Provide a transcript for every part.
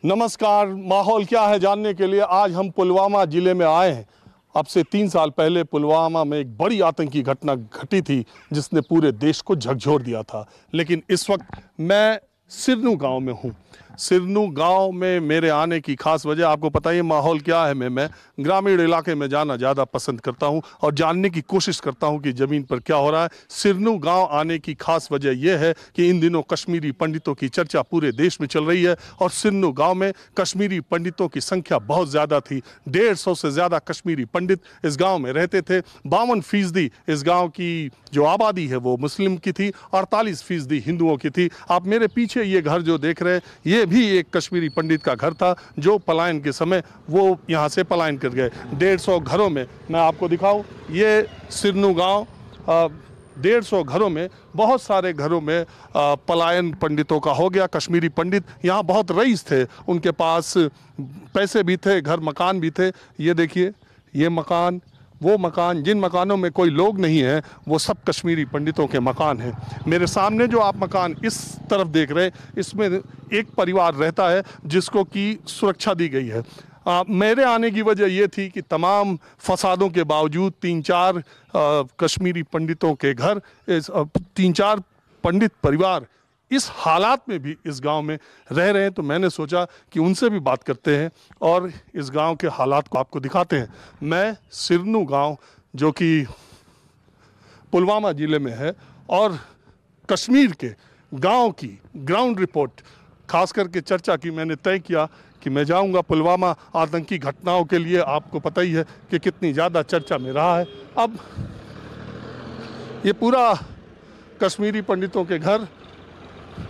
नमस्कार। माहौल क्या है जानने के लिए आज हम पुलवामा ज़िले में आए हैं। अब से 3 साल पहले पुलवामा में एक बड़ी आतंकी घटना घटी थी जिसने पूरे देश को झकझोर दिया था। लेकिन इस वक्त मैं सिरनू गांव में हूं। सिरनू गांव में मेरे आने की खास वजह आपको पता ही माहौल क्या है। मैं ग्रामीण इलाके में जाना ज़्यादा पसंद करता हूं और जानने की कोशिश करता हूं कि ज़मीन पर क्या हो रहा है। सिरनू गांव आने की खास वजह यह है कि इन दिनों कश्मीरी पंडितों की चर्चा पूरे देश में चल रही है और सिरनू गांव में कश्मीरी पंडितों की संख्या बहुत ज़्यादा थी। 150 से ज़्यादा कश्मीरी पंडित इस गाँव में रहते थे। 52% इस गाँव की जो आबादी है वो मुस्लिम की थी, 48% हिंदुओं की थी। आप मेरे पीछे ये घर जो देख रहे हैं ये भी एक कश्मीरी पंडित का घर था जो पलायन के समय वो यहाँ से पलायन कर गए। 150 घरों में मैं आपको दिखाऊं, ये सिरनू गांव 150 घरों में बहुत सारे घरों में पलायन पंडितों का हो गया। कश्मीरी पंडित यहाँ बहुत रईस थे, उनके पास पैसे भी थे, घर मकान भी थे। ये देखिए ये मकान, वो मकान, जिन मकानों में कोई लोग नहीं है वो सब कश्मीरी पंडितों के मकान हैं। मेरे सामने जो आप मकान इस तरफ देख रहे हैं इसमें एक परिवार रहता है जिसको कि सुरक्षा दी गई है। मेरे आने की वजह ये थी कि तमाम फसादों के बावजूद 3-4 कश्मीरी पंडितों के घर, 3-4 पंडित परिवार इस हालात में भी इस गांव में रह रहे हैं। तो मैंने सोचा कि उनसे भी बात करते हैं और इस गांव के हालात को आपको दिखाते हैं। मैं सिरनू गांव जो कि पुलवामा ज़िले में है और कश्मीर के गांव की ग्राउंड रिपोर्ट खास करके चर्चा की मैंने तय किया कि मैं जाऊंगा पुलवामा आतंकी घटनाओं के लिए। आपको पता ही है कि कितनी ज़्यादा चर्चा में रहा है। अब ये पूरा कश्मीरी पंडितों के घर,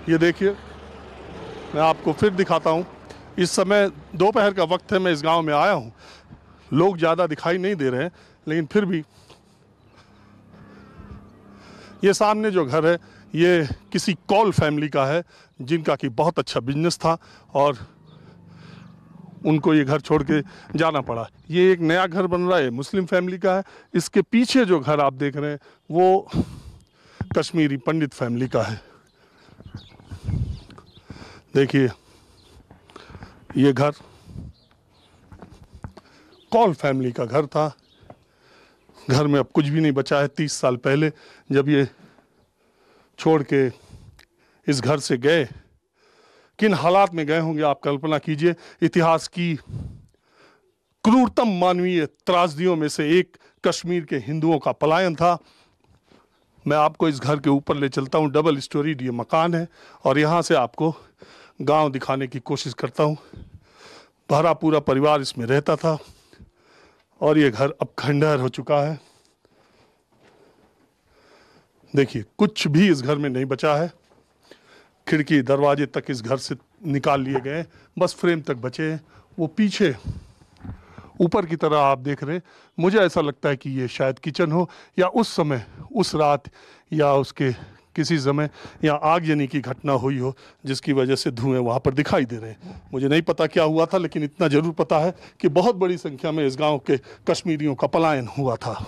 ये देखिए मैं आपको फिर दिखाता हूँ। इस समय दोपहर का वक्त है, मैं इस गांव में आया हूँ। लोग ज़्यादा दिखाई नहीं दे रहे हैं लेकिन फिर भी ये सामने जो घर है ये किसी कौल फैमिली का है जिनका कि बहुत अच्छा बिजनेस था और उनको ये घर छोड़ के जाना पड़ा। ये एक नया घर बन रहा है, मुस्लिम फैमिली का है। इसके पीछे जो घर आप देख रहे हैं वो कश्मीरी पंडित फैमिली का है। देखिए ये घर कौल फैमिली का घर था। घर में अब कुछ भी नहीं बचा है। 30 साल पहले जब ये छोड़ के इस घर से गए, किन हालात में गए होंगे आप कल्पना कीजिए। इतिहास की क्रूरतम मानवीय त्रासदियों में से एक कश्मीर के हिंदुओं का पलायन था। मैं आपको इस घर के ऊपर ले चलता हूँ। डबल स्टोरीड ये मकान है और यहाँ से आपको गांव दिखाने की कोशिश करता हूँ। भरा पूरा परिवार इसमें रहता था और ये घर अब खंडहर हो चुका है। देखिए कुछ भी इस घर में नहीं बचा है। खिड़की दरवाजे तक इस घर से निकाल लिए गए, बस फ्रेम तक बचे हैं। वो पीछे ऊपर की तरह आप देख रहे हैं, मुझे ऐसा लगता है कि ये शायद किचन हो या उस समय, उस रात या उसके किसी समय यहाँ आगजनी की घटना हुई हो जिसकी वजह से धुएं वहाँ पर दिखाई दे रहे हैं। मुझे नहीं पता क्या हुआ था लेकिन इतना ज़रूर पता है कि बहुत बड़ी संख्या में इस गांव के कश्मीरियों का पलायन हुआ था।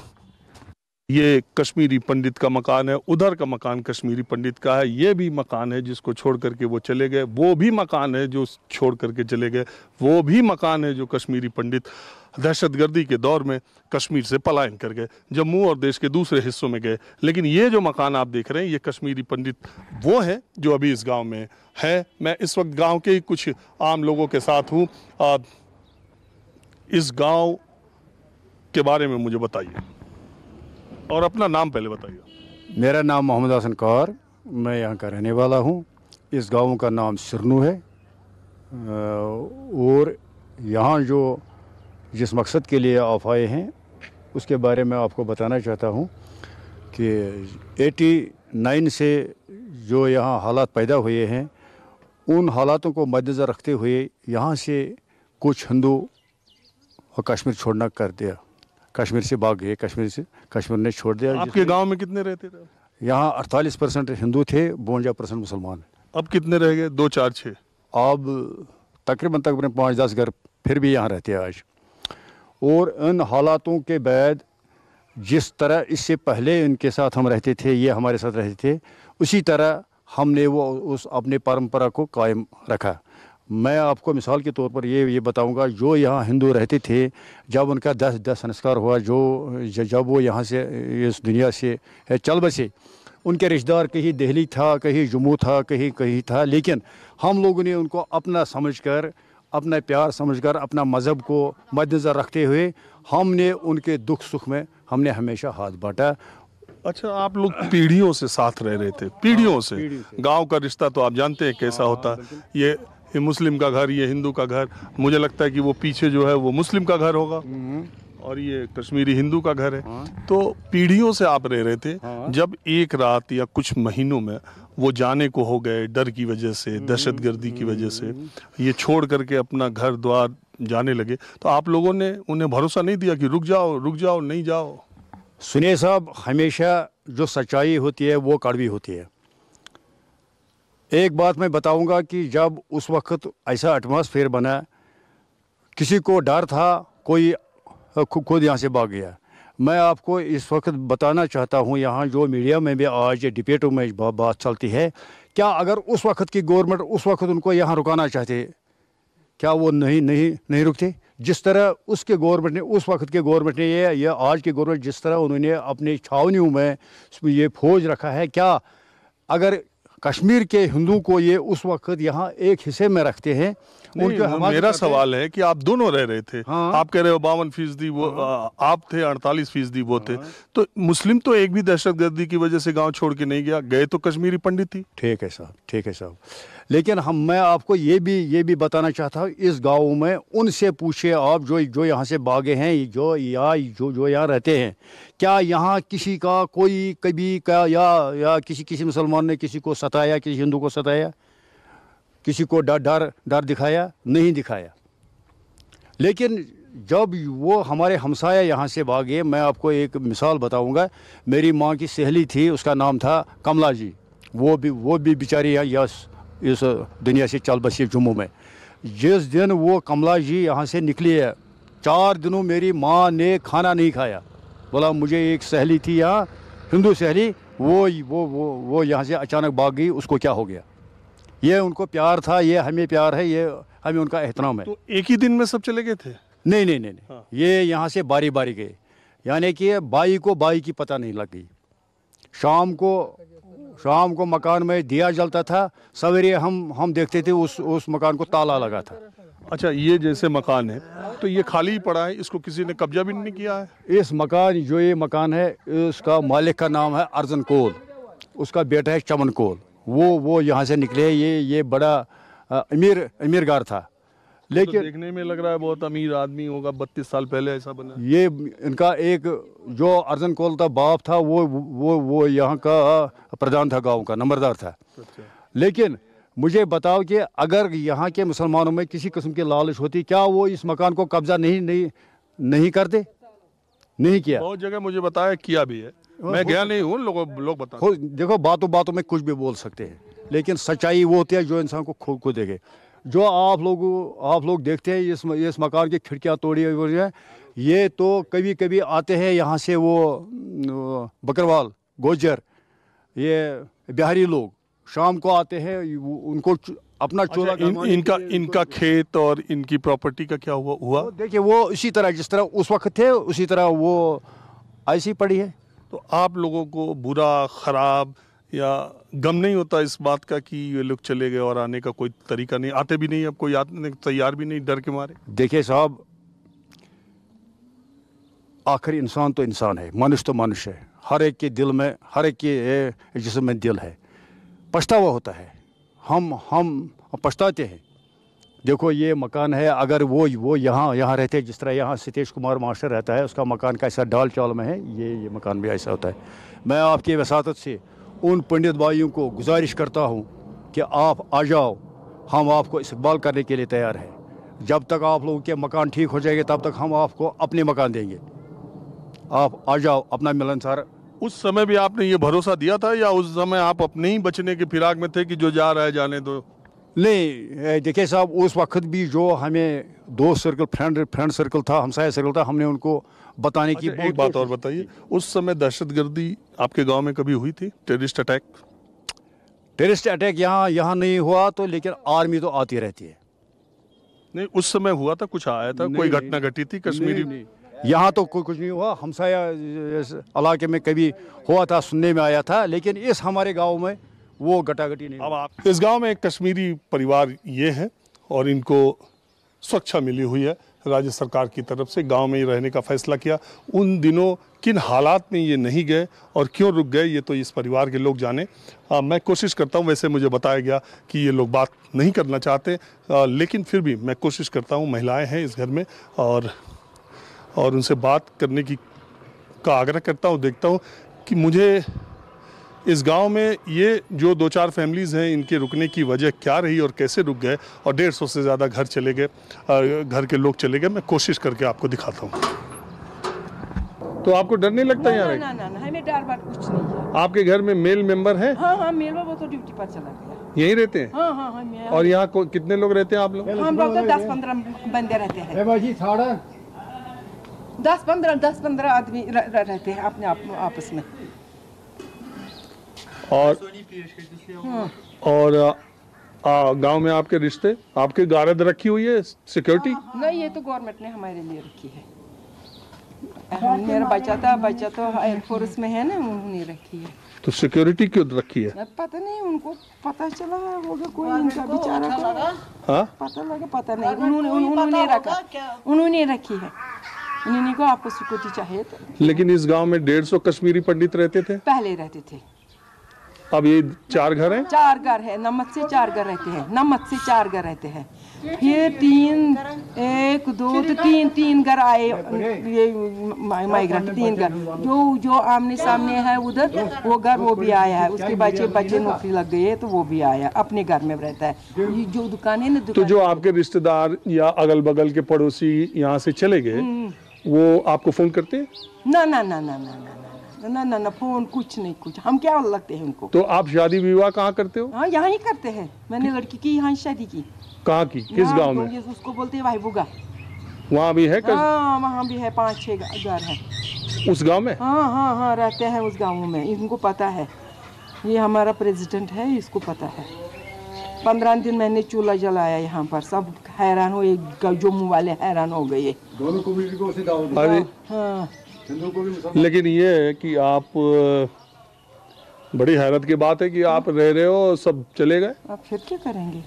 ये कश्मीरी पंडित का मकान है, उधर का मकान कश्मीरी पंडित का है। ये भी मकान है जिसको छोड़ करके वो चले गए। वो भी मकान है जो छोड़ करके चले गए। वो भी मकान है जो कश्मीरी पंडित दहशतगर्दी के दौर में कश्मीर से पलायन कर गए, जम्मू और देश के दूसरे हिस्सों में गए। लेकिन ये जो मकान आप देख रहे हैं ये कश्मीरी पंडित वो है जो अभी इस गांव में है। मैं इस वक्त गांव के ही कुछ आम लोगों के साथ हूँ। इस गांव के बारे में मुझे बताइए और अपना नाम पहले बताइए। मेरा नाम मोहम्मद हसन कौर, मैं यहाँ का रहने वाला हूँ। इस गांव का नाम सिरनू है और यहाँ जो जिस मकसद के लिए आप आए हैं उसके बारे में आपको बताना चाहता हूँ कि 89 से जो यहाँ हालात पैदा हुए हैं उन हालातों को मद्देनज़र रखते हुए यहाँ से कुछ हिंदू और कश्मीर छोड़ना कर दिया। कश्मीर से भाग गए, कश्मीर ने छोड़ दिया। आपके गांव में कितने रहते थे? यहाँ 48% हिंदू थे, 52% मुसलमान। अब कितने रह गए? 2, 4, 6? अब तकरीबन 5-10 घर फिर भी यहाँ रहते हैं आज। और इन हालातों के बाद जिस तरह इससे पहले इनके साथ हम रहते थे, ये हमारे साथ रहते थे, उसी तरह हमने वो उस अपने परंपरा को कायम रखा। मैं आपको मिसाल के तौर पर ये बताऊंगा, जो यहाँ हिंदू रहते थे, जब उनका 10 संस्कार हुआ, जब वो यहाँ से इस दुनिया से चल बसे, उनके रिश्तेदार कहीं दिल्ली था, कहीं जम्मू था, कहीं था, लेकिन हम लोगों ने उनको अपना समझकर, अपना प्यार समझकर, अपना मज़हब को मद्देनज़र रखते हुए हमने उनके दुख सुख में हमने हमेशा हाथ बांटा। अच्छा, आप लोग पीढ़ियों से साथ रह रहे थे, पीढ़ियों से। गांव का रिश्ता तो आप जानते हैं कैसा होता है। ये मुस्लिम का घर, ये हिंदू का घर, मुझे लगता है कि वो पीछे जो है वो मुस्लिम का घर होगा और ये कश्मीरी हिंदू का घर है। तो पीढ़ियों से आप रह रहे थे। जब एक रात या कुछ महीनों में वो जाने को हो गए, डर की वजह से, दहशतगर्दी की वजह से ये छोड़ करके अपना घर द्वार जाने लगे, तो आप लोगों ने उन्हें भरोसा नहीं दिया कि रुक जाओ, नहीं जाओ? सुनिए साहब, हमेशा जो सच्चाई होती है वो कड़वी होती है। एक बात मैं बताऊंगा कि जब उस वक्त ऐसा एटमॉस्फेयर बना, किसी को डर था, कोई खुद यहाँ से भाग गया। मैं आपको इस वक्त बताना चाहता हूँ, यहाँ जो मीडिया में भी आज डिबेटों में बात चलती है, क्या अगर उस वक्त की गवर्नमेंट उस वक्त उनको यहाँ रुकाना चाहते, क्या वो नहीं रुकते? जिस तरह उसके गवर्नमेंट ने, उस वक्त के गवर्नमेंट ने, ये आज के गवर्नमेंट जिस तरह उन्होंने अपनी छावनियों में ये फौज रखा है, क्या अगर कश्मीर के हिंदू को ये उस वक्त यहाँ एक हिस्से में रखते हैं? मेरा सवाल है कि आप दोनों रह रहे थे। हाँ। आप कह रहे हो 52% वो आप थे, 48% वो थे। तो मुस्लिम तो एक भी दहशतगर्दी की वजह से गांव छोड़ के नहीं गया, गए तो कश्मीरी पंडित ही। ठीक है साहब, लेकिन मैं आपको ये भी बताना चाहता हूँ, इस गाँव में उनसे पूछिए आप जो यहाँ से भागे हैं, जो यहाँ रहते हैं, क्या यहाँ किसी का कोई कभी का या किसी मुसलमान ने किसी को सताया, किसी हिंदू को सताया, किसी को डर दिखाया? नहीं दिखाया। लेकिन जब वो हमारे हमसाया यहाँ से भागे, मैं आपको एक मिसाल बताऊंगा। मेरी माँ की सहेली थी, उसका नाम था कमला जी। वो भी बेचारी इस दुनिया से चल बसी जम्मू में। जिस दिन वो कमला जी यहाँ से निकली है, 4 दिनों मेरी माँ ने खाना नहीं खाया। बोला मुझे एक सहेली थी यहाँ, हिंदू सहेली, वो यहाँ से अचानक भाग गई, उसको क्या हो गया? ये उनको प्यार था, ये हमें प्यार है, ये हमें उनका एहतराम है। तो एक ही दिन में सब चले गए थे? नहीं। हाँ। ये यहाँ से बारी गए, यानी कि बाई की पता नहीं लग गई। शाम को मकान में दिया जलता था, सवेरे हम देखते थे उस मकान को ताला लगा था। अच्छा, ये जैसे मकान है तो ये खाली पड़ा है, इसको किसी ने कब्जा भी नहीं किया है? इस मकान ये मकान है, इसका मालिक का नाम है अर्जन कोल, उसका बेटा है चमन कोल। वो यहाँ से निकले, ये बड़ा अमीर गार था। लेकिन तो देखने में लग रहा है बहुत अमीर आदमी होगा, 32 साल पहले ऐसा बना। ये इनका एक जो अर्जन कोल था बाप था, वो यहाँ का प्रधान था, गांव का नंबरदार था। अच्छा। लेकिन मुझे बताओ कि अगर यहाँ के मुसलमानों में किसी किस्म की लालच होती, क्या वो इस मकान को कब्जा नहीं करते? नहीं किया। बहुत जगह मुझे बताया किया भी है, मैं गया नहीं हूँ, लोग बताते। देखो, बातों में कुछ भी बोल सकते हैं, लेकिन सच्चाई वो होती है जो इंसान को खुद को देखे। जो आप लोग देखते हैं इस मकान की खिड़कियाँ तोड़ी हुई है, ये तो कभी आते हैं यहाँ से वो बकरवाल, गोजर, ये बिहारी लोग शाम को आते हैं, उनको अपना चोला। अच्छा, इनका खेत और इनकी प्रॉपर्टी का क्या हुआ? देखिए, वो इसी तरह जिस तरह उस वक्त थे, उसी तरह वो ऐसी पड़ी है। तो आप लोगों को बुरा, खराब या गम नहीं होता इस बात का कि ये लोग चले गए और आने का कोई तरीका नहीं, आते भी नहीं, अब कोई आने तैयार भी नहीं, डर के मारे? देखिए साहब, आखिर इंसान तो इंसान है, मनुष्य तो मनुष्य है। हर एक के दिल में, हर एक के जिस्म में दिल है, पछतावा होता है। हम पछताते हैं। देखो, ये मकान है, अगर वो यहाँ रहते, जिस तरह यहाँ सतीश कुमार मास्टर रहता है, उसका मकान कैसा डाल चाल में है, ये मकान भी ऐसा होता है। मैं आपकी वसातत से उन पंडित भाइयों को गुजारिश करता हूँ कि आप आ जाओ, हम आपको इस्तकबाल करने के लिए तैयार हैं। जब तक आप लोगों के मकान ठीक हो जाएंगे, तब तक हम आपको अपने मकान देंगे। आप आ जाओ, अपना मिलनसार। उस समय भी आपने ये भरोसा दिया था या उस समय आप अपने ही बचने के फिराक में थे कि जो जा रहा है जाने दो? नहीं, देखिए साहब, उस वक्त भी जो हमें दोस्त सर्कल, फ्रेंड सर्कल था, हमसाया सर्कल था, हमने उनको बताने की। एक बात और बताइए, उस समय दहशतगर्दी आपके गांव में कभी हुई थी? टेररिस्ट अटैक यहाँ नहीं हुआ तो, लेकिन आर्मी तो आती रहती है। नहीं, उस समय हुआ था, कुछ आया था, कोई घटना घटी थी कश्मीरी? नहीं। यहाँ तो कुछ नहीं हुआ, हमसाया इस इलाके में कभी हुआ था, सुनने में आया था, लेकिन इस हमारे गांव में वो गटागटी नहीं। अब आप इस गांव में एक कश्मीरी परिवार ये है और इनको सुरक्षा मिली हुई है राज्य सरकार की तरफ से, गांव में ही रहने का फैसला किया। उन दिनों किन हालात में ये नहीं गए और क्यों रुक गए, ये तो इस परिवार के लोग जाने। मैं कोशिश करता हूं, वैसे मुझे बताया गया कि ये लोग बात नहीं करना चाहते, लेकिन फिर भी मैं कोशिश करता हूं, महिलाएं हैं इस घर में और उनसे बात करने का आग्रह करता हूं। देखता हूं कि मुझे इस गांव में ये जो 2-4 फैमिलीज़ हैं, इनके रुकने की वजह क्या रही और कैसे रुक गए, और 150 से ज़्यादा घर चले गए, घर के लोग चले गए। मैं कोशिश करके आपको दिखाता हूँ। तो आपको डर नहीं लगता यहाँ? ना, हमें डर बात कुछ नहीं है। आपके घर में मेल मेंबर है? हाँ, मेल वो तो ड्यूटी पर चला गया। यहीं रहते हैं? हाँ। और यहाँ कितने लोग रहते हैं आप लोग? हम लोग तो 10-15 बंदे रहते हैं। 10-15 आदमी रहते हैं अपने आपस में। और गांव में आपके रिश्ते, आपके गारद रखी हुई है सिक्योरिटी? नहीं, ये तो गवर्नमेंट ने हमारे लिए रखी है। मेरा बच्चा तो एयरफोर्स में है ना, उन्होंने रखी है। तो सिक्योरिटी क्यों रखी है? पता नहीं, उनको पता चला होगा कोई इनका बेचारा को। हाँ, पता नहीं, उन्होंने रखी है। उन्होंने को आपको सिक्योरिटी चाहिए तो। लेकिन इस गांव में 150 कश्मीरी पंडित रहते थे? पहले रहते थे। अब ये 4 घर हैं? 4 घर है, नमक से 4 घर रहते हैं, नमक से 4 घर रहते हैं। फिर 1 2 3 घर आए, ये माइग्रेंट 3 घर जो आमने सामने है उधर, वो घर वो भी आया है। उसके बच्चे नौकरी लग गए तो वो भी आया, अपने घर में रहता है। ये जो दुकान है ना, तो जो आपके रिश्तेदार या अगल बगल के पड़ोसी यहाँ से चले गए, वो आपको फोन करते हैं? ना, फोन कुछ नहीं, कुछ हम क्या लगते हैं उनको। तो आप शादी विवाह कहाँ करते हो? हाँ, यहाँ ही करते हैं। मैंने लड़की की यहाँ शादी की। कहाँ की, किस गांव में? उसको बोलते हैं भाईबुगा। वहाँ भी है? हाँ, वहाँ भी है, 5-6 घर है उस गांव में। हाँ, रहते हैं उस गाँव में। इनको पता है, ये हमारा प्रेसिडेंट है, इसको पता है। 15 दिन मैंने चूल्हा जलाया यहाँ पर, सब हैरान हुए, जम्मू वाले हैरान हो गए। दोनों कम्युनिटी को उसी गाँव में। अरे हाँ, लेकिन ये है कि आप, बड़ी हैरत की बात है कि आप रह रहे हो, सब चले गए। अब फिर क्या करेंगे?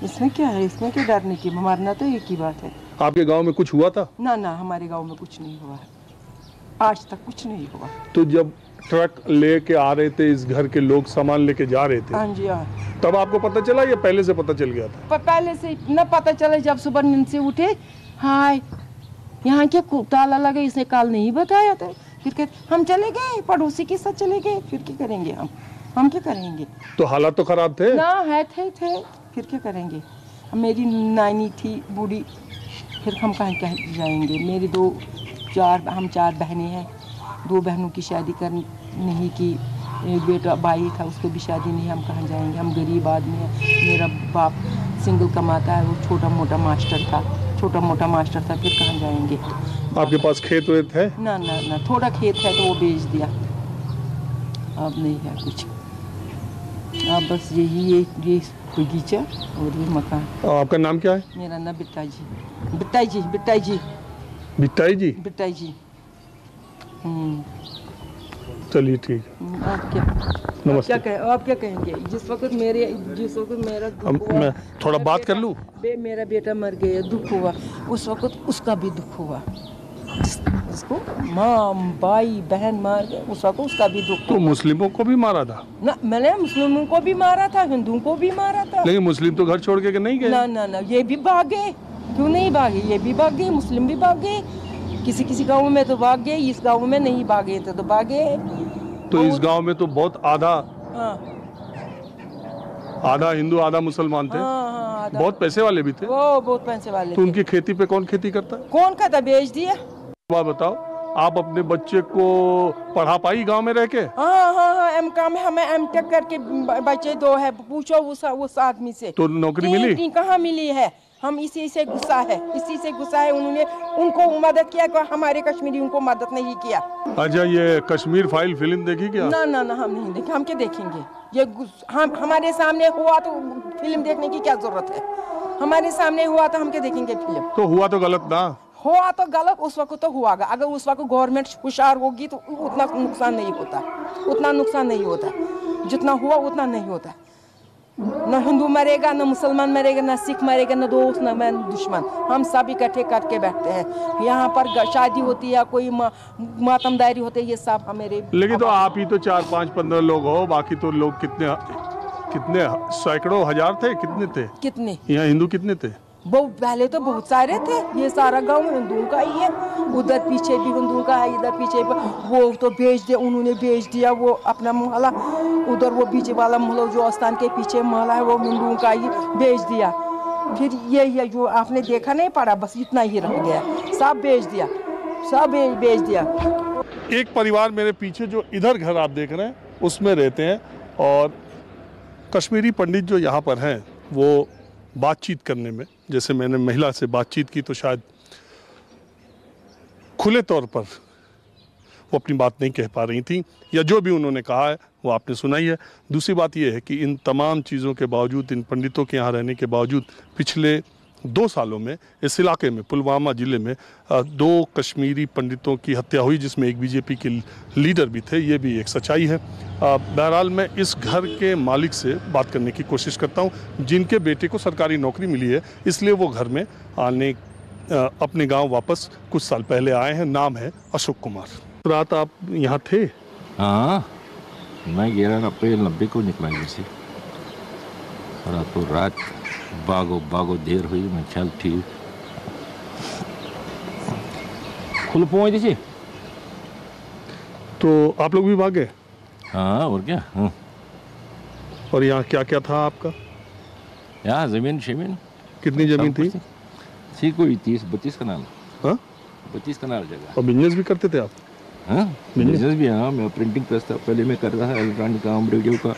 इसमें क्या है, इसमें क्या डरने की, मरना तो एक ही बात है। आपके गांव में कुछ हुआ था? ना, हमारे गांव में कुछ नहीं हुआ है, आज तक कुछ नहीं हुआ। तो जब ट्रक लेके आ रहे थे, इस घर के लोग सामान लेके जा रहे थे, हाँ जी, हाँ। तब आपको पता चला या पहले से पता चल गया था? पहले से न पता चला, जब सुबह नींद से उठे, हाय यहाँ क्या ताला लगा, इसने कल नहीं बताया था। फिर कहते हम चले गए, पड़ोसी के साथ चले गए, फिर क्या करेंगे हम क्या करेंगे? तो हालात तो खराब थे ना, है थे, फिर क्या करेंगे? मेरी नानी थी बूढ़ी, फिर हम कहाँ जाएंगे? मेरी 4 बहनें हैं, 2 बहनों की शादी नहीं की, एक बेटा भाई था, उसको भी शादी नहीं। हम कहाँ जाएंगे? हम गरीब आदमी हैं। मेरा बाप सिंगल कमाता है, वो छोटा मोटा मास्टर था, फिर कहाँ जाएंगे? आपके पास खेत वेत है? ना, थोड़ा खेत है तो वो बेच दिया, अब नहीं है कुछ। अब बस ये बगीचा और ये मकान। आपका नाम क्या है? मेरा नाम बिट्टाई जी। चलिए ठीक। आप क्या कहेंगे? जिस वक्त मेरा मैं थोड़ा बात कर लूं? मेरा बेटा मर गया, दुख हुआ, उस वक्त उसका भी दुख हुआ। इसको माँ भाई बहन मार गए, उस वक्त उसका भी दुख। तो मुस्लिमों को भी मारा था? ना, मैंने मुस्लिमों को भी मारा था, हिंदुओं को भी मारा था। लेकिन मुस्लिम तो घर छोड़ के नहीं गए? ना, ये भी भाग गए। क्यों नहीं भागे? ये भी भाग गए, मुस्लिम भी भाग गए। किसी गाँव में तो भाग गए, इस गाँव में नहीं भागे तो भागे। तो इस गांव में तो बहुत आधा हिंदू आधा मुसलमान थे। हाँ, बहुत पैसे वाले भी थे। वो बहुत पैसे वाले तो उनकी खेती पे कौन खेती करता है? कौन खाता? बेच दिया। बात बताओ, आप अपने बच्चे को पढ़ा पाई गांव में रह के? हाँ, हमें एमटेक करके बच्चे 2 है, पूछो उस आदमी से। तो नौकरी मिली? कहाँ मिली है? हम इसी से गुस्सा है। उन्होंने उनको मदद किया, हमारे कश्मीरियों को मदद नहीं किया। अच्छा, ये कश्मीर फाइल फिल्म देखी क्या? ना, हम नहीं देखे। हम क्या देखेंगे? ये हमारे सामने हुआ तो फिल्म देखने की क्या जरूरत है? हमारे सामने हुआ तो हम क्या देखेंगे फिल्म? तो हुआ तो गलत ना, हुआ तो गलत उस वक्त तो हुआ। अगर उस वक्त गवर्नमेंट होशियार होगी तो उतना नुकसान नहीं होता, उतना नुकसान नहीं होता, जितना हुआ उतना नहीं होता। न हिंदू मरेगा, न मुसलमान मरेगा, न सिख मरेगा, न दोस्त, न दुश्मन, हम सब इकट्ठे करके बैठते हैं। यहाँ पर शादी होती है, कोई मातमदारी होती है, ये सब हमारे। लेकिन तो आप ही तो 4, 5, 15 लोग हो, बाकी तो लोग कितने कितने सैकड़ों हजार थे, कितने थे? कितने यहाँ हिंदू कितने थे? बहुत पहले तो बहुत सारे थे। ये सारा गांव हिंदुओं का ही है, उधर पीछे भी हिंदुओं का है, इधर पीछे वो तो बेच दिया, उन्होंने बेच दिया वो अपना मोहल्ला। उधर वो पीछे वाला मोहल्ला जो स्थान के पीछे मोहल्ला है वो हिंदुओं का ही बेच दिया। फिर ये जो आपने देखा नहीं पड़ा, बस इतना ही रह गया, सब बेच दिया, सब बेच दिया। एक परिवार मेरे पीछे जो इधर घर आप देख रहे हैं उसमें रहते हैं, और कश्मीरी पंडित जो यहाँ पर हैं वो बातचीत करने में, जैसे मैंने महिला से बातचीत की तो शायद खुले तौर पर वो अपनी बात नहीं कह पा रही थी, या जो भी उन्होंने कहा है वो आपने सुना ही है। दूसरी बात ये है कि इन तमाम चीज़ों के बावजूद, इन पंडितों के यहाँ रहने के बावजूद, पिछले 2 सालों में इस इलाके में, पुलवामा ज़िले में 2 कश्मीरी पंडितों की हत्या हुई, जिसमें एक बीजेपी के लीडर भी थे। ये भी एक सच्चाई है। बहरहाल मैं इस घर के मालिक से बात करने की कोशिश करता हूँ, जिनके बेटे को सरकारी नौकरी मिली है, इसलिए वो घर में आने अपने गांव वापस कुछ साल पहले आए हैं। नाम है अशोक कुमार। रात आप यहाँ थे? हाँ, मैं 11 अप्रैल 90 को निकला यहाँ से, रात बागो देर हुई। मैं चल ठीक खुल पहुँच से। तो आप लोग भी भागे? हाँ, और क्या। और यहाँ क्या क्या था आपका? यहाँ जमीन शमीन। कितनी जमीन थी? कोई 30-32 कनाल। हाँ, 32 कनाल जगह। और बिजनेस भी करते थे आप? हाँ, बिजनेस भी। हाँ, मैं प्रिंटिंग प्रेस था पहले, मैं कर रहा था इलेक्ट्रॉनिक काम, रेडियो का।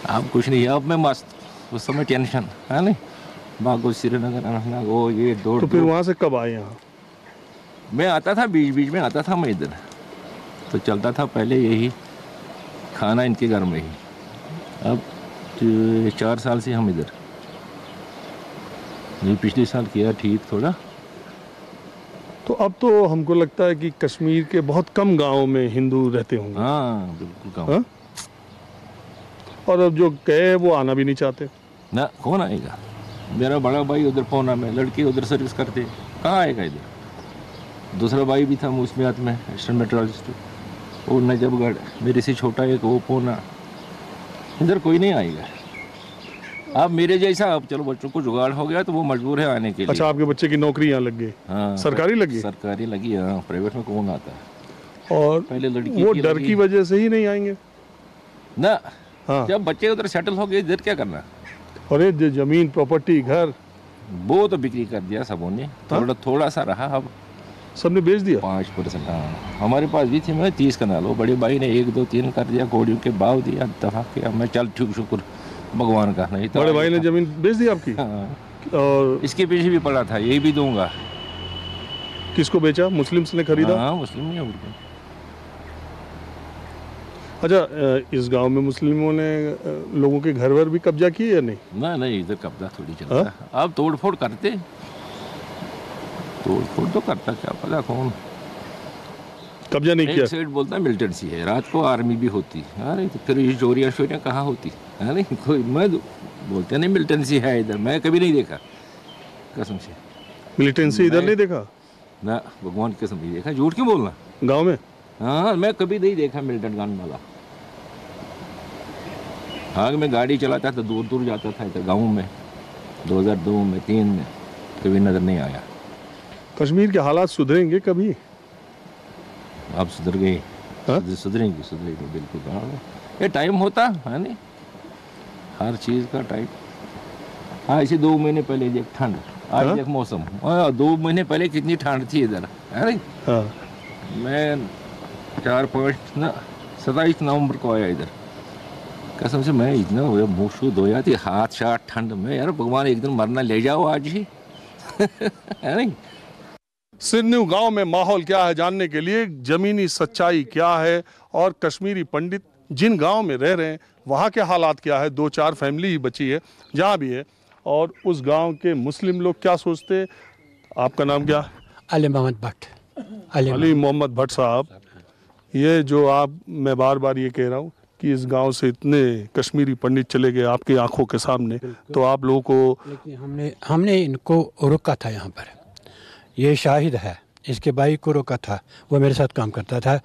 अब कुछ नहीं, अब मैं मस्त। उस समय टेंशन है नहीं, बागो श्रीनगर अनंतनाग वो ये दौड़। तो फिर वहाँ से कब आए यहाँ? मैं आता था, बीच में आता था मैं इधर, तो चलता था पहले यही खाना इनके घर में ही। अब 4 साल से हम इधर, ये पिछले साल किया ठीक थोड़ा। तो अब तो हमको लगता है कि कश्मीर के बहुत कम गांवों में हिंदू रहते होंगे। हाँ, बिल्कुल कम। हाँ? और अब जो गए वो आना भी नहीं चाहते ना। कौन आएगा? मेरा बड़ा भाई उधर पूना में, लड़के उधर सर्विस करते, कहाँ आएगा इधर? दूसरा भाई भी था मौसमियात में, असिस्टेंट मेट्रोलॉजिस्ट, वो नजफगढ़। मेरे से छोटा एक वो पूना। इधर कोई नहीं आएगा। अब मेरे जैसा, अब चलो बच्चों को जुगाड़ हो गया तो वो मजबूर है आने के लिए। अच्छा, आपके बच्चे की नौकरी यहाँ लग गई? हाँ, सरकारी लगी? सरकारी लगी। हाँ, प्राइवेट में कौन आता है? और पहले लड़की वो डर की वजह से ही नहीं आएंगे ना। हाँ। जब बच्चे उधर सेटल हो गए, इधर क्या करना? और जो जमीन प्रॉपर्टी घर वो तो बिक्री कर दिया सबों ने। थोड़ा सा रहा, अब सबने बेच दिया। 5%। हाँ, हमारे पास भी थी, मैं 30 कनाल, वो बड़े भाई ने 1, 2, 3 कर दिया, घोड़ियों के भाव दिया, दफा किया। मैं चल ठीक, शुक्र भगवान का। नहीं तो बड़े भाई ने जमीन बेच दी आपकी? हाँ। और इसके पीछे भी पड़ा था, यही भी दूंगा। किसको बेचा? मुस्लिम्स ने खरीदा? हाँ, मुस्लिम ही। अच्छा, इस गांव में मुस्लिमों ने लोगों के घर वर भी कब्जा किए या नहीं? ना, नहीं, इधर कब्जा थोड़ी चलता। अब तोड़ फोड़ करते, तोड़ तो करता, क्या पता कौन। कब्जा नहीं किया। एक साइड बोलता मिलिटेंसी है, रात को आर्मी भी होती। अरे तो फिर ये चोरियाँ शोरियाँ कहाँ होती? अरे कोई, मैं बोलते नहीं मिलिटेंसी है इधर, मैं कभी नहीं देखा कसम से। मिलिटेंसी इधर नहीं देखा ना, भगवान की कसम नहीं देखा। झूठ क्यों बोलना? गांव में? हाँ, मैं कभी नहीं देखा मिलिटेंट गन वाला। हाँ, मैं गाड़ी चलाता था, दूर दूर जाता था इधर गाँव में, 2002 में 3 में, कभी नजर नहीं आया। कश्मीर के हालात सुधरेंगे कभी? अब सुधर गई। हाँ? सुधरेगी बिल्कुल। हाँ, ये टाइम होता है नहीं, हर चीज़ का टाइम। हाँ, इसे 2 महीने पहले देख ठंड, आज हाँ? देख मौसम। 2 महीने पहले कितनी ठंड थी इधर। अरे हाँ। मैं 27 नवंबर को आया इधर, कसम से मैं इतना मुँह शूद हो जाती, हाथ शाथ ठंड में। यार भगवान एक दिन मरना ले जाओ आज ही। है नहीं? सिन्नू गांव में माहौल क्या है जानने के लिए, जमीनी सच्चाई क्या है और कश्मीरी पंडित जिन गांव में रह रहे हैं वहाँ के हालात क्या है, 2-4 फैमिली ही बची है जहाँ भी है, और उस गांव के मुस्लिम लोग क्या सोचते हैं। आपका नाम क्या? अली मोहम्मद भट्ट। अली मोहम्मद भट्ट साहब, ये जो मैं बार बार ये कह रहा हूँ कि इस गांव से इतने कश्मीरी पंडित चले गए आपकी आंखों के सामने, तो आप लोगों को लेकिन हमने इनको रोका था। यहाँ पर ये शाहिद है, इसके भाई को रोका था, वो मेरे साथ काम करता था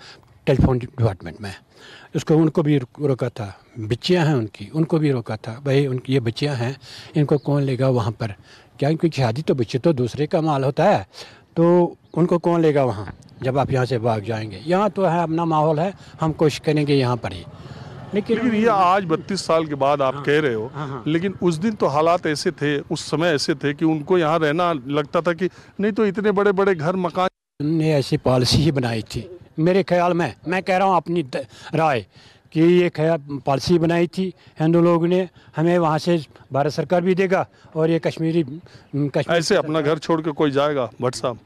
टेलीफोन डिपार्टमेंट में। उनको भी रोका था। बच्चियाँ हैं उनको भी रोका था, भाई उनकी ये बच्चियाँ हैं, इनको कौन लेगा वहाँ पर, क्या इनकी शादी तो बच्चे तो दूसरे का माल होता है, तो उनको कौन लेगा वहाँ जब आप यहाँ से भाग जाएंगे। यहाँ तो है अपना माहौल है, हम कोशिश करेंगे यहाँ पर ही। लेकिन ये आज 32 साल के बाद आप कह रहे हो, लेकिन उस दिन तो हालात ऐसे थे, उस समय ऐसे थे कि उनको यहाँ रहना लगता था कि नहीं तो इतने बड़े बड़े घर मकान। उन्होंने ऐसी पॉलिसी ही बनाई थी मेरे ख्याल में, मैं कह रहा हूँ अपनी राय कि ये पॉलिसी बनाई थी हिंदू लोगों ने, हमें वहाँ से भारत सरकार भी देगा और ये कश्मीर ऐसे अपना घर छोड़ के कोई जाएगा भट्ट साहब?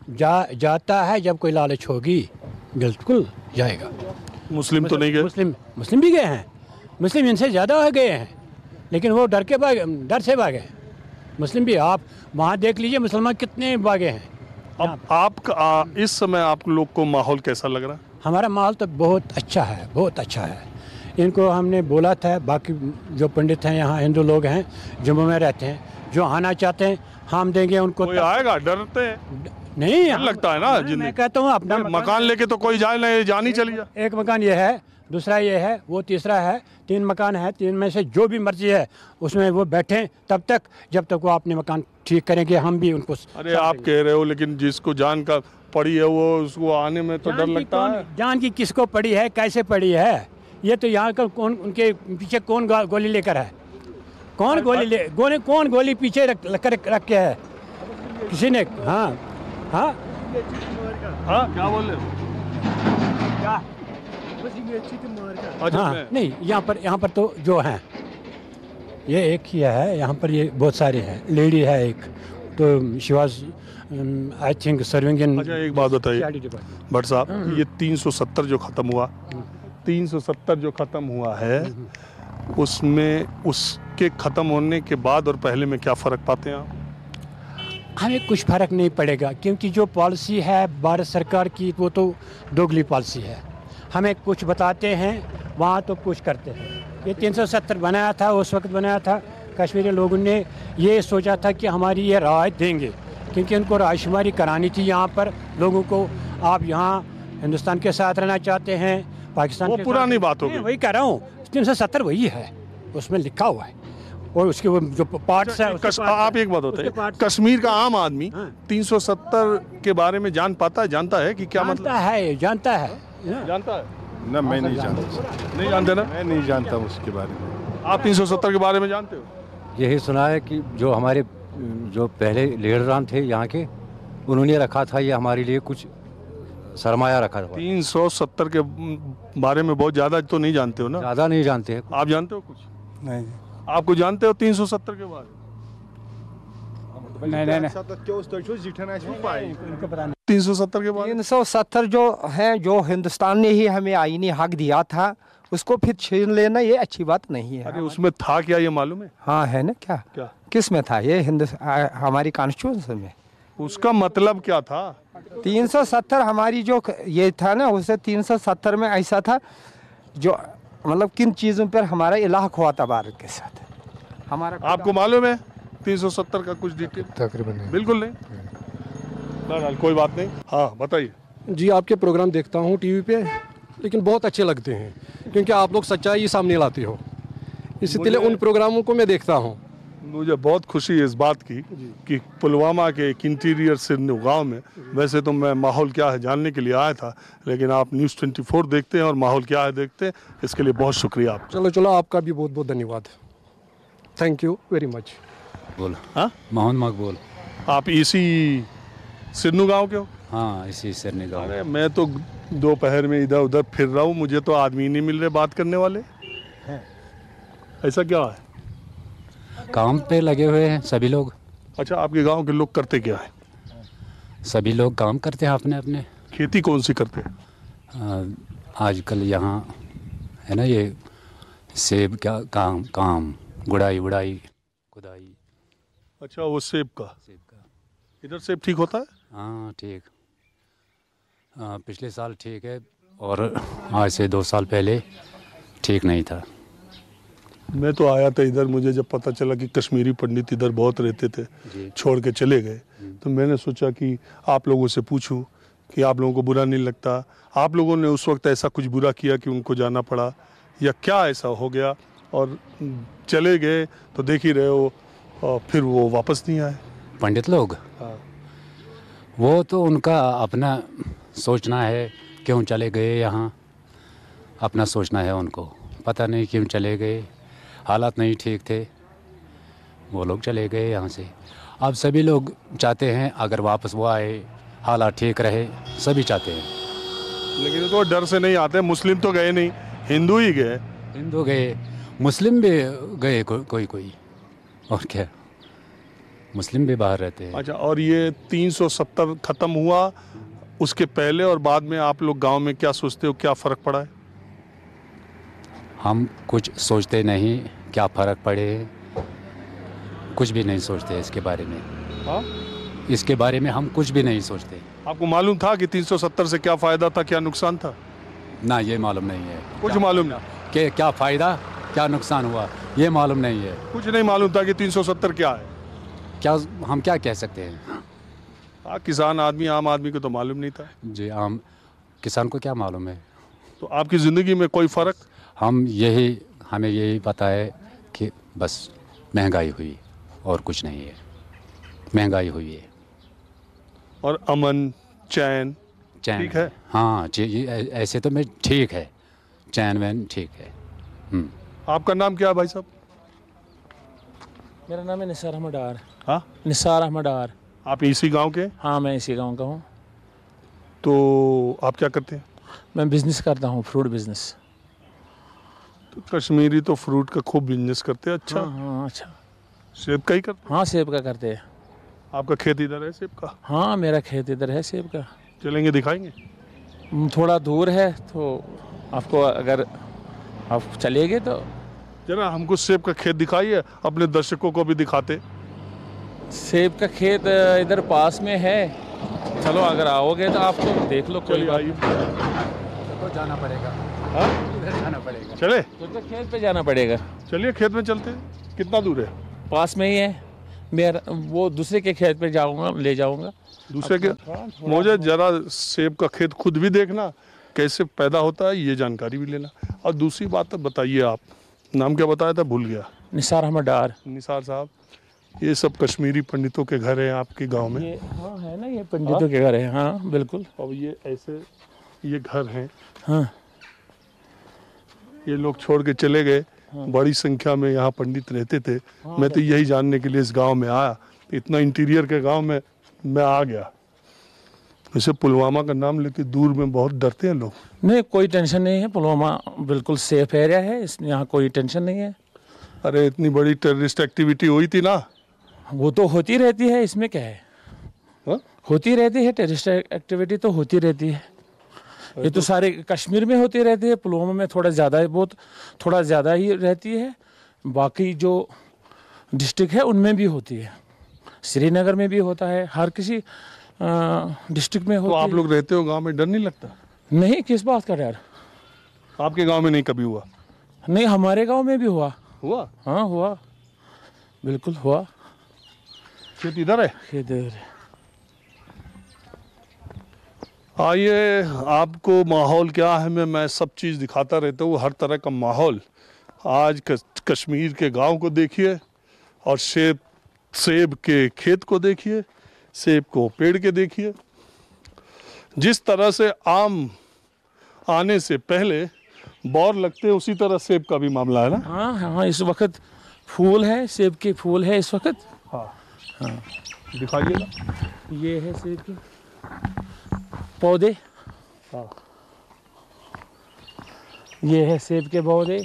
जाता है जब कोई लालच होगी, बिल्कुल जाएगा। मुस्लिम तो नहीं गए? मुस्लिम भी गए हैं, मुस्लिम इनसे ज़्यादा गए हैं, लेकिन वो डर से भागे। मुस्लिम भी आप वहाँ देख लीजिए मुसलमान कितने भागे हैं। अब आपका इस समय आप लोग को माहौल कैसा लग रहा है? हमारा माहौल तो बहुत अच्छा है, बहुत अच्छा है। इनको हमने बोला था, बाकी जो पंडित हैं यहाँ हिंदू लोग हैं जम्मू में रहते हैं, जो आना चाहते हैं हम देंगे उनको। कोई आएगा? डरते हैं? नहीं लगता है ना। मैं कहता हूँ अपना मकान लेके तो कोई जाए नहीं, जानी चली जाए। एक मकान ये है, दूसरा ये है, वो तीसरा है, 3 मकान है, 3 में से जो भी मर्जी है उसमें वो बैठें तब तक जब तक वो अपने मकान ठीक करेंगे, हम भी उनको। अरे आप कह रहे हो, लेकिन जिसको जान का पड़ी है वो उसको आने में तो डर लगता है। जान की किसको पड़ी है, कैसे पड़ी है, ये तो यहाँ का कौन, उनके पीछे कौन गोली लेकर है, कौन गोली पीछे रख के है किसी ने? हाँ हाँ हाँ, क्या बोल रहे हो? हाँ नहीं, यहाँ पर तो जो हैं ये एक ही है, यहाँ पर ये बहुत सारे हैं। लेडी है एक, तो she was I think serving in. अच्छा एक बात बताइए भट्ट साहब, ये 370 जो ख़त्म हुआ, 370 जो ख़त्म हुआ है, उसमें उसके ख़त्म होने के बाद और पहले में क्या फ़र्क पाते हैं आप? हमें कुछ फ़र्क नहीं पड़ेगा, क्योंकि जो पॉलिसी है भारत सरकार की वो तो दोगली पॉलिसी है। हमें कुछ बताते हैं, वहाँ तो कुछ करते हैं। ये 370 बनाया था, उस वक्त बनाया था, कश्मीरी लोगों ने ये सोचा था कि हमारी ये राहत देंगे, क्योंकि उनको रायशुमारी करानी थी यहाँ पर लोगों को। आप यहाँ हिंदुस्तान के साथ रहना चाहते हैं, पाकिस्तान, वो पुरानी बात हो गई। वही कह रहा हूँ, 370 वही है, उसमें लिखा हुआ है। और उसके वो जो पार्ट्स है, आप एक बात होता है, कश्मीर का आम आदमी 370 के बारे में जानता है कि क्या मतलब है? जानता है ना, मैं नहीं जानता। नहीं जानते ना? मैं नहीं जानता उसके बारे में। आप 370 के बारे में जानते हो? यही सुना है कि जो हमारे जो पहले लीडरान थे यहाँ के, उन्होंने रखा था, ये हमारे लिए कुछ सरमाया रखा था। 370 के बारे में बहुत ज़्यादा तो नहीं जानते हो ना? ज़्यादा नहीं जानते हैं। आप जानते हो कुछ? नहीं। आपको जानते हो 370 के बारे में? नहीं 370 के बारे में 370 जो है, जो हिंदुस्तान ने ही हमें आईनी हक दिया था, उसको फिर छीन लेना ये अच्छी बात नहीं है। अरे उसमें था क्या, ये मालूम है? हाँ है ना। क्या किस में था ये? हमारी कॉन्स्टिट्यूशन में। उसका मतलब क्या था? 370 हमारी जो ये था ना, उसे 370 में ऐसा था जो मतलब किन चीज़ों पर हमारा इलाह हुआ था भारत के साथ हमारा। आपको मालूम है 370 का कुछ डिटेल? तकरीबन बिल्कुल नहीं। ना, कोई बात नहीं। हाँ बताइए जी। आपके प्रोग्राम देखता हूँ टीवी पे, लेकिन बहुत अच्छे लगते हैं, क्योंकि आप लोग सच्चाई सामने लाते हो, इसलिए उन प्रोग्रामों को मैं देखता हूँ। मुझे बहुत खुशी है इस बात की कि पुलवामा के एक इंटीरियर सिंधु गांव में, वैसे तो मैं माहौल क्या है जानने के लिए आया था, लेकिन आप न्यूज़ 24 देखते हैं और माहौल क्या है देखते हैं, इसके लिए बहुत शुक्रिया आप। चलो आपका भी बहुत बहुत धन्यवाद। Thank you very much. बोल। हाँ मोहम्मद मकबूल। आप इसी सिन्नू गांव के हो? हाँ, इसी सिरनी गाँव। अरे मैं तो दोपहर में इधर उधर फिर रहा हूँ, मुझे तो आदमी नहीं मिल रहे बात करने वाले। ऐसा क्या है? काम पे लगे हुए हैं सभी लोग। अच्छा, आपके गांव के लोग करते क्या है? सभी लोग काम करते हैं अपने अपने। खेती कौन सी करते हैं? आजकल यहाँ है ना ये सेब का काम, गुड़ाई खुदाई। अच्छा, वो सेब का। सेब का। इधर सेब ठीक होता है? हाँ ठीक। पिछले साल ठीक है, और आज से 2 साल पहले ठीक नहीं था। मैं तो आया था इधर, मुझे जब पता चला कि कश्मीरी पंडित इधर बहुत रहते थे, छोड़ के चले गए, तो मैंने सोचा कि आप लोगों से पूछूं कि आप लोगों को बुरा नहीं लगता, आप लोगों ने उस वक्त ऐसा कुछ बुरा किया कि उनको जाना पड़ा, या क्या ऐसा हो गया और चले गए? तो देख ही रहे हो, और फिर वो वापस नहीं आए पंडित लोग। हाँ। वो तो उनका अपना सोचना है, क्यों चले गए यहाँ, अपना सोचना है उनको। पता नहीं क्यों चले गए, हालात नहीं ठीक थे, वो लोग चले गए यहाँ से। अब सभी लोग चाहते हैं अगर वापस वो आए, हालात ठीक रहे, सभी चाहते हैं। लेकिन तो डर से नहीं आते, मुस्लिम तो गए नहीं, हिंदू ही गए। हिंदू गए, मुस्लिम भी गए, कोई और क्या, मुस्लिम भी बाहर रहते हैं। अच्छा, और ये 370 ख़त्म हुआ, उसके पहले और बाद में आप लोग गांव में क्या सोचते हो, क्या फ़र्क पड़ा है? हम कुछ सोचते नहीं, क्या फ़र्क पड़े, कुछ भी नहीं सोचते इसके बारे में। हाँ? इसके बारे में हम कुछ भी नहीं सोचते। आपको मालूम था कि 370 से क्या फ़ायदा था, क्या नुकसान था? ना, ये मालूम नहीं है। कुछ मालूम नहीं कि क्या फ़ायदा क्या नुकसान हुआ, ये मालूम नहीं है। कुछ नहीं मालूम था कि 370 क्या है? क्या हम क्या कह सकते हैं? हाँ, किसान आदमी, आम आदमी को तो मालूम नहीं था जी, आम किसान को क्या मालूम है? तो आपकी ज़िंदगी में कोई फ़र्क? हमें यही पता है कि बस महंगाई हुई और कुछ नहीं है। महंगाई हुई है और अमन चैन ठीक है? हाँ, ऐसे तो मैं ठीक है, चैन वैन ठीक है। आपका नाम क्या है भाई साहब? मेरा नाम है निसार अहमद डार। हाँ, निसार अहमद डार। आप इसी गांव के? हाँ, मैं इसी गांव का हूँ। तो आप क्या करते हैं? मैं बिज़नेस करता हूँ, फ्रूट बिज़नेस। तो कश्मीरी तो फ्रूट का खूब बिजनेस करते हैं। अच्छा। हाँ, अच्छा। सेब का ही करते हैं? हाँ, सेब का करते हैं। आपका खेत इधर है सेब का? हाँ, मेरा खेत इधर है सेब का। चलेंगे, दिखाएंगे? थोड़ा दूर है, तो आपको अगर आप चलेंगे तो जरा हमको सेब का खेत दिखाइए, अपने दर्शकों को भी दिखाते। सेब का खेत इधर पास में है, चलो अगर आओगे तो आपको देख लो। कोई बात तो जाना पड़ेगा। हाँ, इधर जाना पड़ेगा। चले, तो खेत पे जाना पड़ेगा। चलिए खेत में चलते हैं। कितना दूर है? पास में ही है। मेरा वो दूसरे के खेत पे जाऊंगा, ले जाऊंगा। दूसरे के? मुझे जरा सेब का खेत खुद भी देखना, कैसे पैदा होता है ये जानकारी भी लेना। और दूसरी बात बताइए, आप नाम क्या बताया था, भूल गया। निसार अहमद डार। निसार साहब, ये सब कश्मीरी पंडितों के घर हैं आपके गांव में? ये हाँ है ना, ये पंडितों के घर है। हाँ बिल्कुल। और ये ऐसे ये घर हैं? हाँ। ये लोग छोड़ के चले गए। हाँ। बड़ी संख्या में यहाँ पंडित रहते थे। हाँ, मैं तो यही जानने के लिए इस गांव में आया, इतना इंटीरियर के गांव में मैं आ गया। वैसे पुलवामा का नाम लेके दूर में बहुत डरते हैं लोग। नहीं, कोई टेंशन नहीं है, पुलवामा बिल्कुल सेफ एरिया है, इसमें यहाँ कोई टेंशन नहीं है। अरे इतनी बड़ी टेररिस्ट एक्टिविटी हुई थी ना? वो तो होती रहती है, इसमें क्या है? हा? होती रहती है, टेररिस्ट एक्टिविटी तो होती रहती है। ये तो सारे कश्मीर में होती रहती है, पुलवामा में थोड़ा ज़्यादा ही रहती है। बाकी जो डिस्ट्रिक्ट है उनमें भी होती है, श्रीनगर में भी होता है, हर किसी डिस्ट्रिक्ट में होती है। तो आप लोग रहते हो गांव में, डर नहीं लगता? नहीं, किस बात का डर? आपके गांव में नहीं कभी हुआ? नहीं, हमारे गांव में भी हुआ। हुआ? हाँ हुआ, बिल्कुल हुआ। खेत इधर है? खेत इधर है। आइए, आपको माहौल क्या है मैं सब चीज़ दिखाता रहता हूँ, हर तरह का माहौल। आज कश्मीर के गांव को देखिए, और सेब के खेत को देखिए, सेब को पेड़ के देखिए। जिस तरह से आम आने से पहले बौर लगते हैं, उसी तरह सेब का भी मामला है ना? हाँ हाँ, इस वक्त फूल है, सेब के फूल है इस वक्त। हाँ हाँ, दिखाइएगा। ये है सेब के पौधे। हाँ, ये है सेब के पौधे।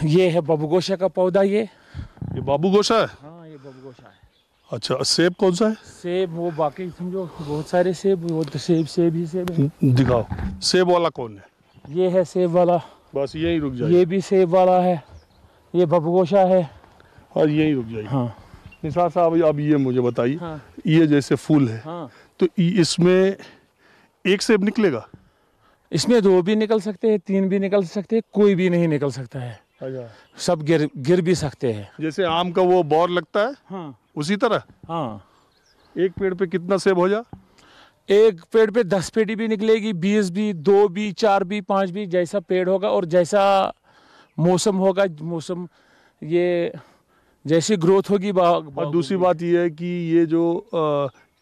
ये है बबगोशा का पौधा। ये बाबू गोशा है? हाँ, ये बबगोशा है। अच्छा, सेब कौन सा है? सेब वो बाकी समझो बहुत सारे सेब, वो तो सेब ही सेब है। दिखाओ, सेब वाला कौन है? ये है सेब वाला। बस यही रुक जाए। ये भी सेब वाला है। ये बबगोशा है। और यही रुक जाइए। हाँ निसार साहब अब ये मुझे बताइए, हाँ। ये जैसे फूल है, हाँ। तो इसमें एक सेब निकलेगा? इसमें 2 भी निकल सकते हैं, 3 भी निकल सकते हैं, कोई भी नहीं निकल सकता है। अच्छा। सब गिर भी सकते हैं। जैसे आम का वो बौर लगता है, हाँ उसी तरह। हाँ। एक पेड़ पे कितना सेब हो जा? एक पेड़ पे 10 पेटी भी निकलेगी, 20 भी, 2 भी, 4 भी, 5 भी, जैसा पेड़ होगा और जैसा मौसम होगा, मौसम ये जैसी ग्रोथ होगी और दूसरी बात ये है कि ये जो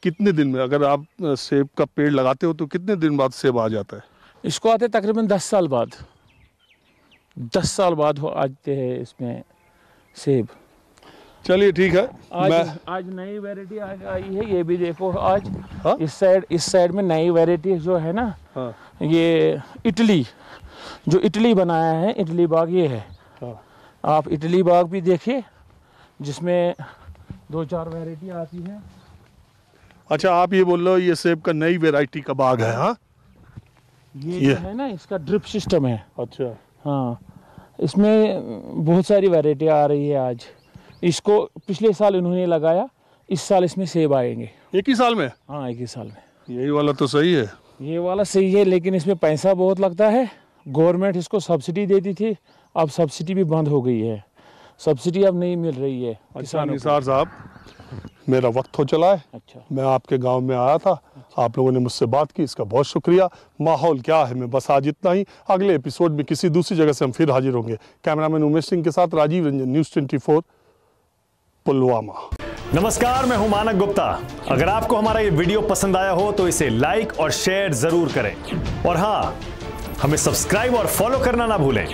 कितने दिन में, अगर आप सेब का पेड़ लगाते हो तो कितने दिन बाद सेब आ जाता है? इसको आते तकरीबन 10 साल बाद, 10 साल बाद आते हैं इसमें सेब। चलिए ठीक है। आज नई वैरायटी आई है, ये भी देखो आज। हाँ? इस साइड में नई वैरायटी जो है ना, हाँ। ये इटली बनाया है, इटली बाग ये है। हाँ। आप इटली बाग भी देखिए, जिसमें 2-4 वैरायटी आती है। अच्छा, आप ये बोल रहे हो ये सेब का नई वैरायटी का बाग है? हाँ, ये जो है ना, इसका ड्रिप सिस्टम है। अच्छा। हाँ, इसमें बहुत सारी वैरायटी आ रही है आज। इसको पिछले साल इन्होंने लगाया, इस साल इसमें सेब आएंगे। एक ही साल में? हाँ, एक ही साल में। यही वाला तो सही है। ये वाला सही है, लेकिन इसमें पैसा बहुत लगता है। गवर्नमेंट इसको सब्सिडी देती थी, अब सब्सिडी भी बंद हो गई है, सब्सिडी अब नहीं मिल रही है। अच्छा निसार साहब, मेरा वक्त हो चला है। अच्छा। मैं आपके गांव में आया था, आप लोगों ने मुझसे बात की, इसका बहुत शुक्रिया। माहौल क्या है में बस आज इतना ही। अगले एपिसोड में किसी दूसरी जगह से हम फिर हाजिर होंगे। कैमरामैन उमेश सिंह के साथ राजीव रंजन, न्यूज़ 24 पुलवामा। नमस्कार, मैं हूं मानक गुप्ता। अगर आपको हमारा ये वीडियो पसंद आया हो तो इसे लाइक और शेयर जरूर करें, और हाँ, हमें सब्सक्राइब और फॉलो करना ना भूलें,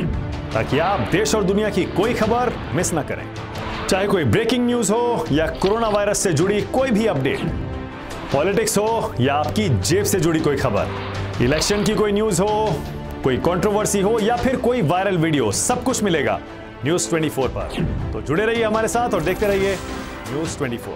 ताकि आप देश और दुनिया की कोई खबर मिस ना करें। चाहे कोई ब्रेकिंग न्यूज हो या कोरोना वायरस से जुड़ी कोई भी अपडेट, पॉलिटिक्स हो या आपकी जेब से जुड़ी कोई खबर, इलेक्शन की कोई न्यूज हो, कोई कंट्रोवर्सी हो या फिर कोई वायरल वीडियो, सब कुछ मिलेगा न्यूज़ 24 पर। तो जुड़े रहिए हमारे साथ और देखते रहिए न्यूज़ 24।